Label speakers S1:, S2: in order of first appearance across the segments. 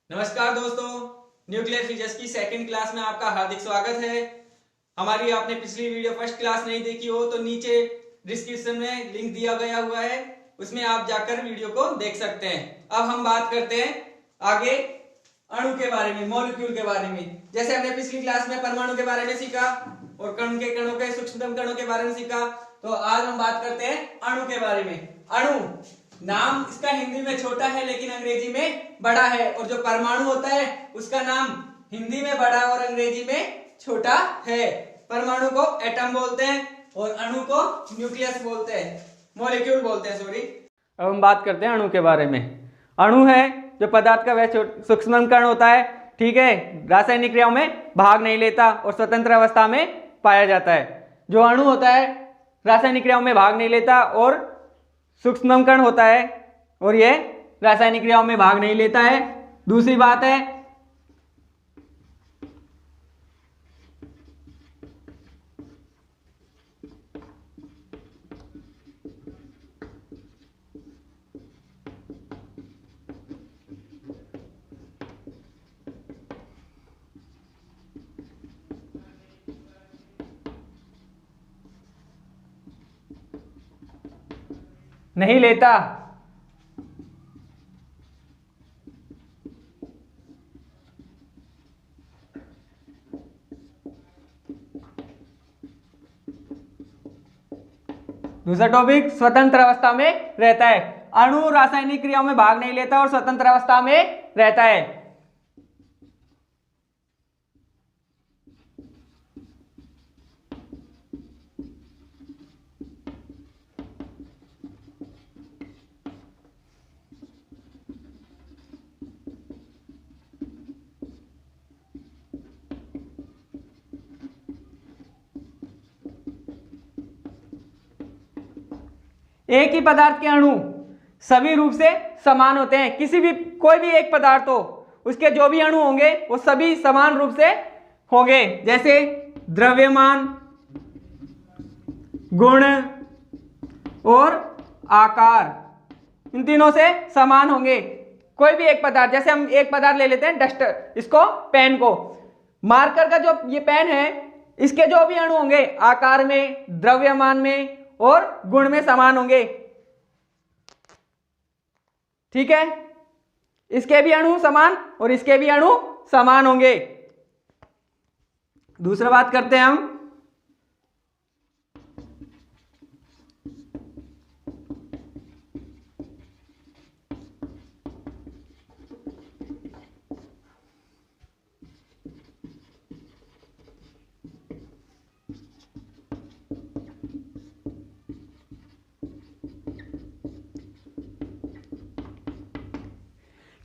S1: नमस्कार दोस्तों, nuclear physics की सेकंड क्लास में आपका हार्दिक स्वागत है। हमारी आपने पिछली वीडियो फर्स्ट क्लास नहीं देखी हो तो नीचे डिस्क्रिप्शन में लिंक दिया गया हुआ है, उसमें आप जाकर वीडियो को देख सकते हैं। अब हम बात करते हैं आगे अणु के बारे में, मॉलिक्यूल के बारे में। जैसे हमने पिछली क्लास में परमाणु के बारे में सीखा और कणों के सूक्ष्मतम कणों के बारे में सीखा, तो आज हम बात करते हैं अणु के बारे में। अणु नाम इसका हिंदी में छोटा है लेकिन अंग्रेजी में बड़ा है, और जो परमाणु होता है उसका नाम हिंदी में बड़ा और अंग्रेजी में छोटा है। परमाणु को एटम बोलते हैं और अणु को न्यूक्लियस बोलते हैं, मॉलिक्यूल बोलते हैं, सॉरी। अब हम बात करते हैं अणु के बारे में। अणु है जो पदार्थ का वह सूक्ष्म कण होता है, ठीक है, रासायनिक क्रियाओं में भाग नहीं लेता और स्वतंत्र अवस्था में पाया जाता है। जो अणु होता है रासायनिक क्रियाओं में भाग नहीं लेता और सूक्ष्म कण होता है और यह रासायनिक क्रियाओं में भाग नहीं लेता है। दूसरी बात है नहीं लेता। दूसरा टॉपिक स्वतंत्र अवस्था में रहता है। अणु रासायनिक क्रियाओं में भाग नहीं लेता और स्वतंत्र अवस्था में रहता है। एक ही पदार्थ के अणु सभी रूप से समान होते हैं। किसी भी कोई भी एक पदार्थ हो, उसके जो भी अणु होंगे वो सभी समान रूप से होंगे। जैसे द्रव्यमान, गुण और आकार, इन तीनों से समान होंगे। कोई भी एक पदार्थ, जैसे हम एक पदार्थ ले लेते हैं डस्टर, इसको, पेन को, मार्कर का जो ये पेन है, इसके जो भी अणु होंगे आकार में, द्रव्यमान में और गुण में समान होंगे, ठीक है। इसके भी अणु समान और इसके भी अणु समान होंगे। दूसरा बात करते हैं हम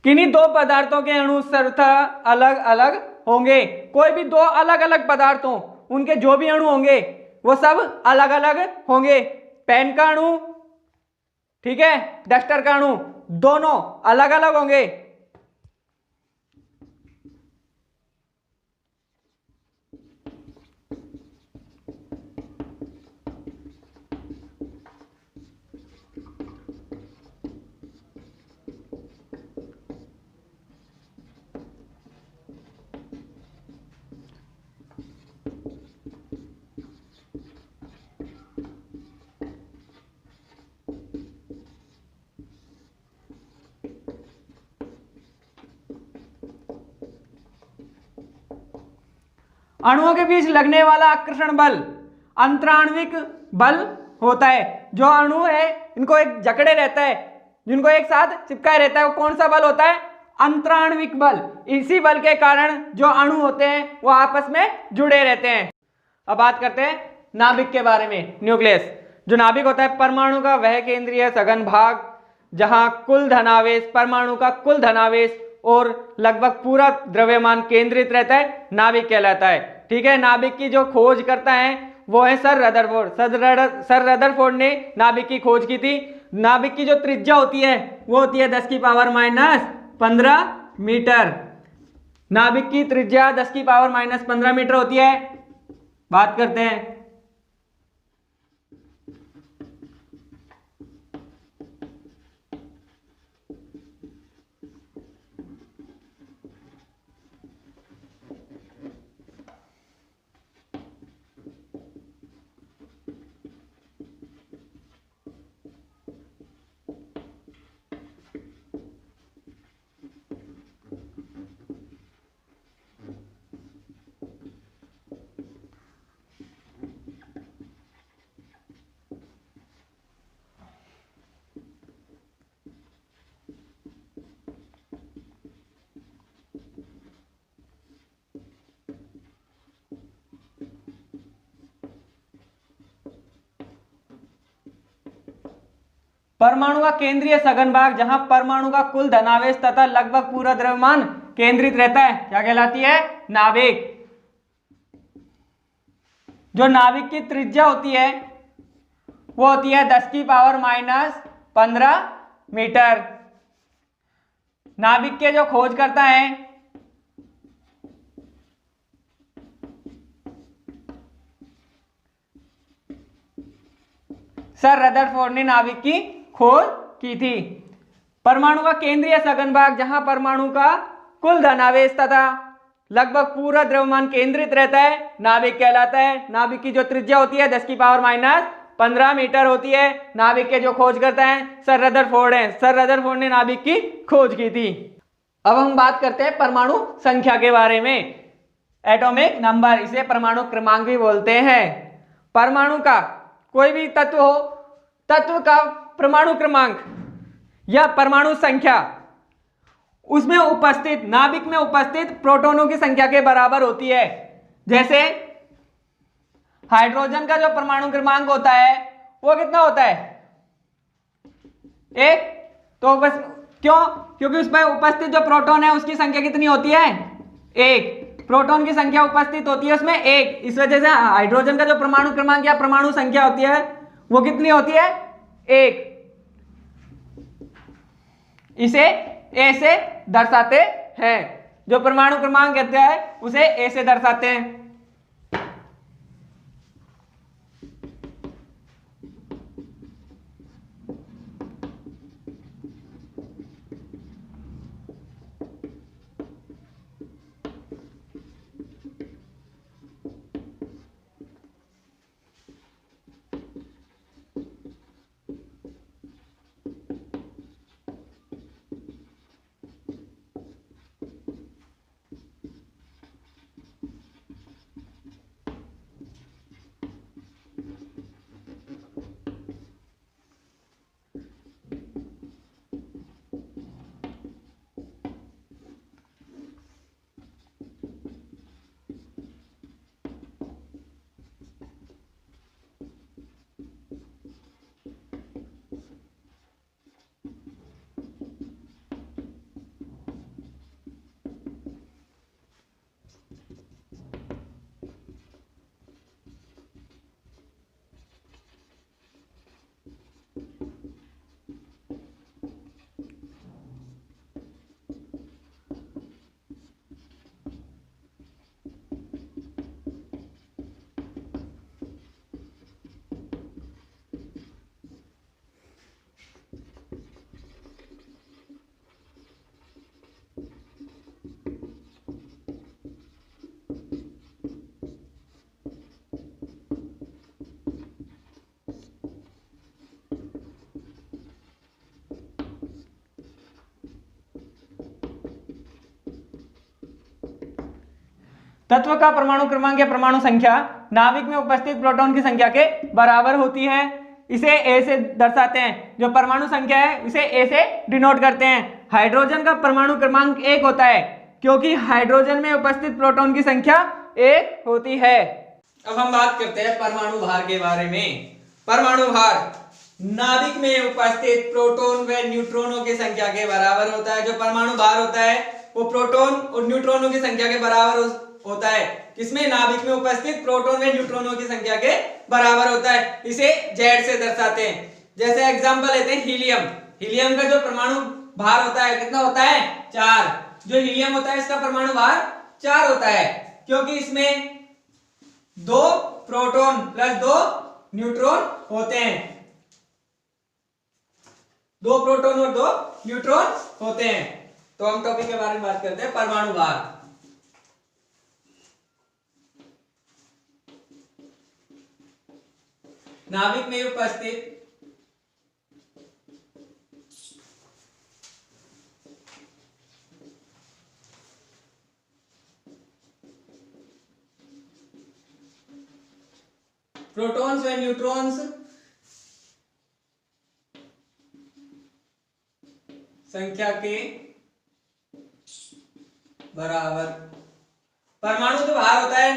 S1: किन्हीं दो पदार्थों के अणु सर्वथा अलग अलग होंगे। कोई भी दो अलग अलग पदार्थ हों, उनके जो भी अणु होंगे वो सब अलग अलग होंगे। पेन का अणु, ठीक है, डस्टर का अणु, दोनों अलग अलग होंगे। अणुओं के बीच लगने वाला आकर्षण बल अंतराण्विक बल होता है। जो अणु है इनको एक जकड़े रहता है, जिनको एक साथ चिपकाए रहता है, वो कौन सा बल होता है? अंतराण्विक बल। इसी बल के कारण जो अणु होते हैं वो आपस में जुड़े रहते हैं। अब बात करते हैं नाभिक के बारे में, न्यूक्लियस। जो नाभिक होता है परमाणु का वह केंद्रीय सघन भाग, जहां कुल धनावेश, परमाणु का कुल धनावेश और लगभग पूरा द्रव्यमान केंद्रित रहता है, नाभिक कहलाता है, ठीक है। नाभिक की जो खोज करता है वो है सर रदरफोर्ड। सर रदरफोर्ड ने नाभिक की खोज की थी। नाभिक की जो त्रिज्या होती है वो होती है 10⁻⁻15 मीटर। नाभिक की त्रिज्या 10⁻⁻15 मीटर होती है। बात करते हैं परमाणु का केंद्रीय सघन भाग जहां परमाणु का कुल धनावेश तथा लगभग पूरा द्रव्यमान केंद्रित रहता है क्या कहलाती है? नाभिक। जो नाभिक की त्रिज्या होती है वो होती है 10⁻⁻15 मीटर। नाभिक के जो खोज करता है सर रदरफोर्ड ने नाभिक की खोज की थी। परमाणु का केंद्रीय सघन भाग जहां परमाणु का कुल धनावेश तथा लगभग पूरा द्रव्यमान केंद्रित रहता है नाभिक कहलाता है। नाभिक की जो त्रिज्या होती है 10⁻⁻15 मीटर होती है। नाभिक के जो खोज करता है सर रदरफोर्ड है। सर रदरफोर्ड ने नाभिक की खोज की थी। अब हम बात करते हैं परमाणु संख्या के बारे में। एटॉमिक नंबर, इसे परमाणु क्रमांक भी बोलते हैं। परमाणु का कोई भी तत्व हो, तत्व का परमाणु क्रमांक या परमाणु संख्या उसमें उपस्थित नाभिक में उपस्थित प्रोटॉनों की संख्या के बराबर होती है। जैसे हाइड्रोजन का जो परमाणु क्रमांक होता है वो कितना होता है? 1। तो बस क्यों? क्योंकि उसमें उपस्थित जो प्रोटॉन है उसकी संख्या कितनी होती है? 1। प्रोटॉन की संख्या उपस्थित होती है उसमें 1। इस वजह से हाइड्रोजन का जो परमाणु क्रमांक या परमाणु संख्या होती है वो कितनी होती है? 1। इसे ए से दर्शाते हैं। जो परमाणु क्रमांक कहते हैं उसे ए से दर्शाते हैं। तत्व का परमाणु क्रमांक या परमाणु संख्या नाभिक में उपस्थित प्रोटॉन की संख्या के बराबर होती है। इसे ए से दर्शाते हैं। जो परमाणु संख्या है उसे ए से डिनोट करते हैं। हाइड्रोजन का परमाणु क्रमांक 1 होता है क्योंकि हाइड्रोजन में उपस्थित प्रोटॉन की संख्या 1 होती है। अब हम बात करते हैं परमाणु भार के बारे में। परमाणु भार नाभिक में उपस्थित प्रोटॉन व न्यूट्रॉनों की संख्या के बराबर होता है। जो परमाणु भार होता है वो प्रोटॉन और न्यूट्रॉनों की संख्या के बराबर होता है। किसमें? नाभिक में उपस्थित प्रोटॉन व न्यूट्रॉनों की संख्या के बराबर होता है। इसे जेड से दर्शाते हैं। जैसे एग्जांपल लेते हैं हीलियम। हीलियम का जो परमाणु भार होता है कितना होता है? 4। जो हीलियम होता है इसका परमाणु भार 4 होता है क्योंकि इसमें 2 प्रोटॉन प्लस 2 न्यूट्रॉन होते हैं। 2 प्रोटॉन और 2 न्यूट्रॉन होते हैं। तो हम टॉपिक के बारे में बात करते हैं परमाणु भार। नाभिक में उपस्थित प्रोटॉन्स व न्यूट्रॉन्स संख्या के बराबर। परमाणु जो भार होता है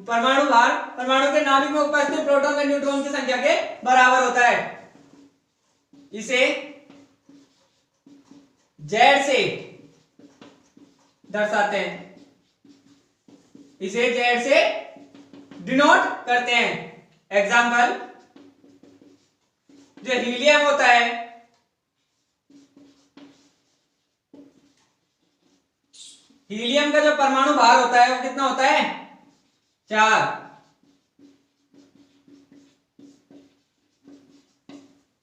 S1: परमाणु भार परमाणु के नाभिक में उपस्थित प्रोटॉन व न्यूट्रॉन की संख्या के बराबर होता है। इसे जेड से दर्शाते हैं, इसे जेड से डिनोट करते हैं। एग्जाम्पल, जो हीलियम होता है, हीलियम का जो परमाणु भार होता है वो कितना होता है? 4।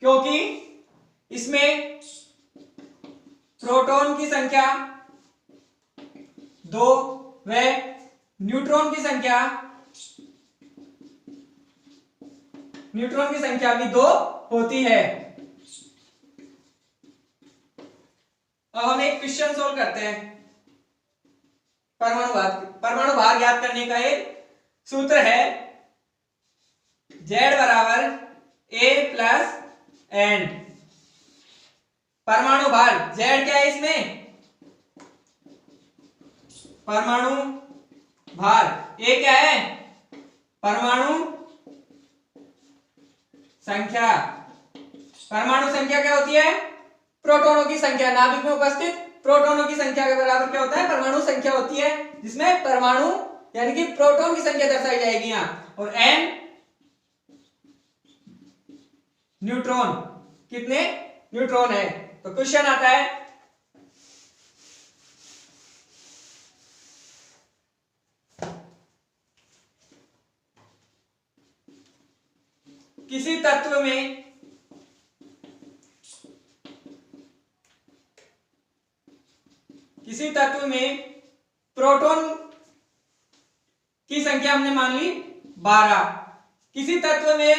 S1: क्योंकि इसमें प्रोटॉन की संख्या 2 व न्यूट्रॉन की संख्या भी 2 होती है। अब हम एक क्वेश्चन सोल्व करते हैं। परमाणु भार ज्ञात करने का एक सूत्र है, Z बराबर A प्लस एन। परमाणु भार Z क्या है इसमें? परमाणु भार A क्या है? परमाणु संख्या। परमाणु संख्या क्या होती है? प्रोटॉनों की संख्या। नाभिक में उपस्थित प्रोटॉनों की संख्या के बराबर क्या होता है? परमाणु संख्या होती है, जिसमें परमाणु यानी कि प्रोटॉन की संख्या दर्शाई जाएगी यहाँ। और n न्यूट्रॉन, कितने न्यूट्रॉन है। तो क्वेश्चन आता है, किसी तत्व में प्रोटॉन की संख्या हमने मान ली 12। किसी तत्व में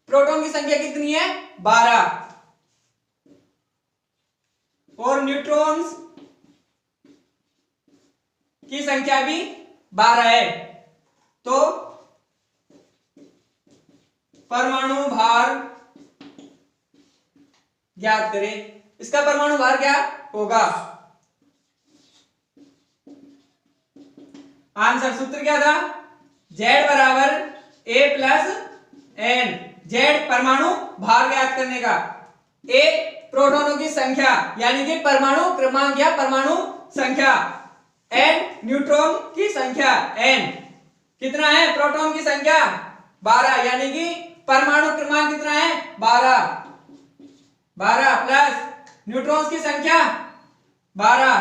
S1: प्रोटॉन की संख्या कितनी है? 12। और न्यूट्रॉन्स की संख्या भी 12 है। तो परमाणु भार ज्ञात करें। इसका परमाणु भार क्या होगा? आंसर सूत्र क्या था? Z बराबर A प्लस एन। Z परमाणु भार ज्ञात करने का, A प्रोटॉनों की संख्या यानी कि परमाणु क्रमांक या परमाणु संख्या, N न्यूट्रॉन की संख्या। N कितना है? प्रोटॉन की संख्या 12 यानी कि परमाणु क्रमांक कितना है? 12। 12 प्लस न्यूट्रॉन्स की संख्या 12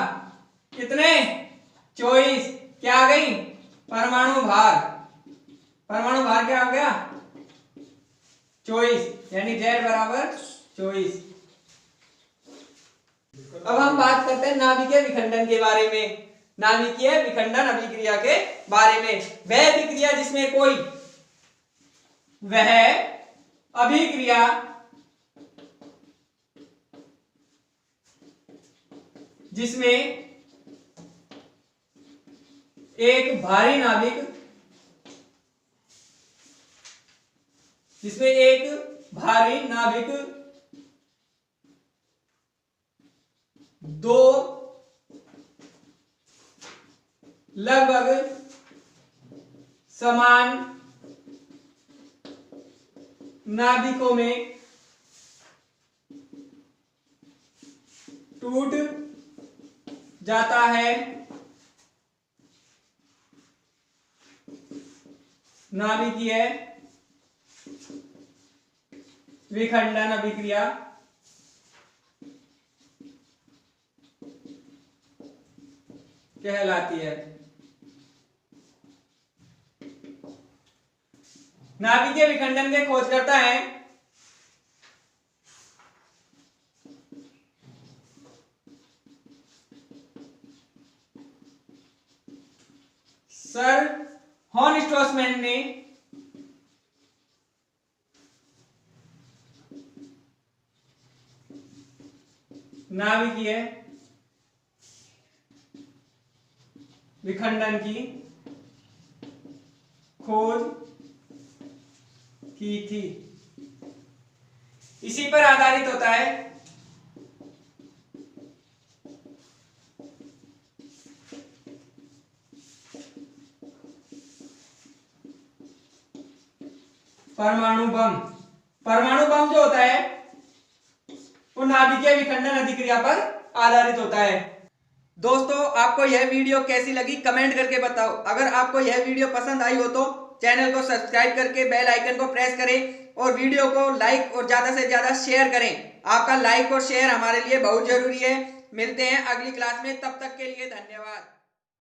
S1: कितने? 24। क्या आ गई? परमाणु भार। परमाणु भार क्या हो गया? 24 यानी Z बराबर 24। अब हम बात करते हैं नाभिकीय विखंडन के बारे में। नाभिकीय विखंडन अभिक्रिया के बारे में, वह अभिक्रिया जिसमें कोई वह अभिक्रिया जिसमें एक भारी नाभिक दो लगभग समान नाभिकों में टूट जाता है, नाभिकीय विखंडन अभिक्रिया कहलाती है। नाभिकीय विखंडन के खोजकर्ता हैं सर हॉर्न स्ट्रोसमैन ने नाभिकीय विखंडन की खोज की थी। इसी पर आधारित होता है परमाणु बम। परमाणु बम जो होता है नाभिकीय विखंडन अभिक्रिया पर आधारित होता है। दोस्तों, आपको यह वीडियो कैसी लगी कमेंट करके बताओ। अगर आपको यह वीडियो पसंद आई हो तो चैनल को सब्सक्राइब करके बेल आइकन को प्रेस करें और वीडियो को लाइक और ज्यादा से ज्यादा शेयर करें। आपका लाइक और शेयर हमारे लिए बहुत जरूरी है। मिलते हैं अगली क्लास में, तब तक के लिए धन्यवाद।